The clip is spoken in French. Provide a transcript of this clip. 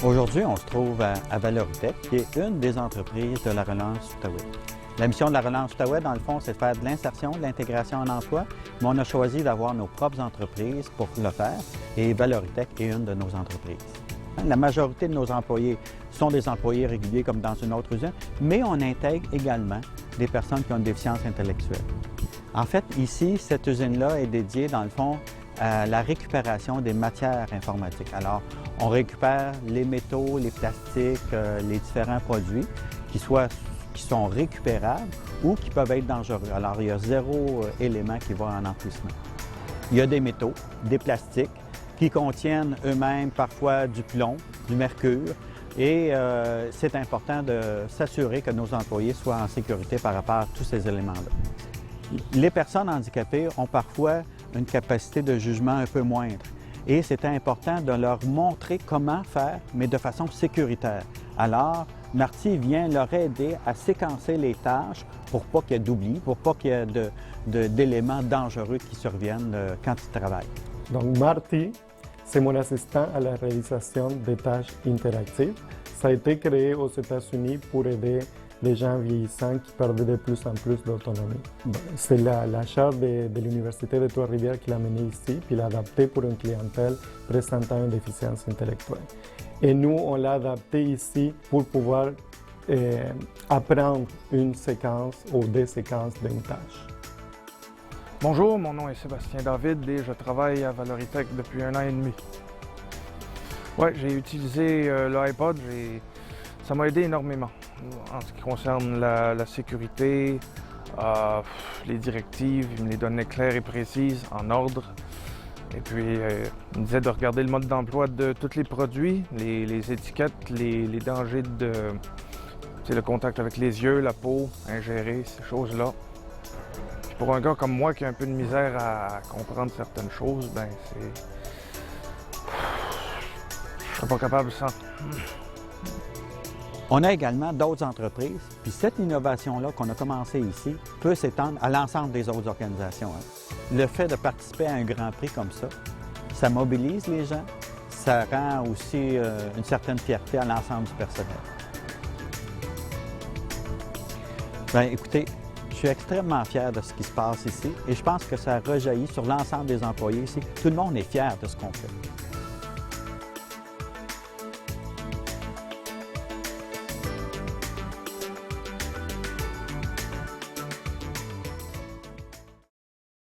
Aujourd'hui, on se trouve à Valoritech, qui est une des entreprises de la relance Outaouais. La mission de la relance Outaouais, dans le fond, c'est de faire de l'insertion, de l'intégration en emploi, mais on a choisi d'avoir nos propres entreprises pour le faire, et Valoritech est une de nos entreprises. La majorité de nos employés sont des employés réguliers comme dans une autre usine, mais on intègre également des personnes qui ont une déficience intellectuelle. En fait, ici, cette usine-là est dédiée, dans le fond, à la récupération des matières informatiques. Alors, on récupère les métaux, les plastiques, les différents produits qui sont récupérables ou qui peuvent être dangereux. Alors, il y a zéro élément qui va en enfouissement. Il y a des métaux, des plastiques qui contiennent eux-mêmes parfois du plomb, du mercure, et c'est important de s'assurer que nos employés soient en sécurité par rapport à tous ces éléments-là. Les personnes handicapées ont parfois une capacité de jugement un peu moindre. Et c'était important de leur montrer comment faire, mais de façon sécuritaire. Alors, Marty vient leur aider à séquencer les tâches pour pas qu'il y ait d'oubli, pour pas qu'il y ait d'éléments dangereux qui surviennent quand ils travaillent. Donc, Marty, c'est mon assistant à la réalisation des tâches interactives. Ça a été créé aux États-Unis pour aider les gens vieillissants qui perdent de plus en plus d'autonomie. C'est la chaire de l'Université de Trois-Rivières qui l'a mené ici, puis l'a adapté pour une clientèle présentant une déficience intellectuelle. Et nous, on l'a adapté ici pour pouvoir apprendre une séquence ou des séquences d'une tâche. Bonjour, mon nom est Sébastien David et je travaille à Valoritech depuis 1 an et demi. Ouais, j'ai utilisé l'iPod et ça m'a aidé énormément en ce qui concerne la sécurité, les directives, il me les donnait claires et précises, en ordre. Et puis, il me disait de regarder le mode d'emploi de tous les produits, les étiquettes, les dangers de le contact avec les yeux, la peau, ingérer, ces choses-là. Puis pour un gars comme moi qui a un peu de misère à comprendre certaines choses, ben c'est... Je serais pas capable sans. On a également d'autres entreprises, puis cette innovation-là qu'on a commencée ici peut s'étendre à l'ensemble des autres organisations. Le fait de participer à un grand prix comme ça mobilise les gens, ça rend aussi une certaine fierté à l'ensemble du personnel. Bien, écoutez, je suis extrêmement fier de ce qui se passe ici et je pense que ça rejaillit sur l'ensemble des employés ici. Tout le monde est fier de ce qu'on fait.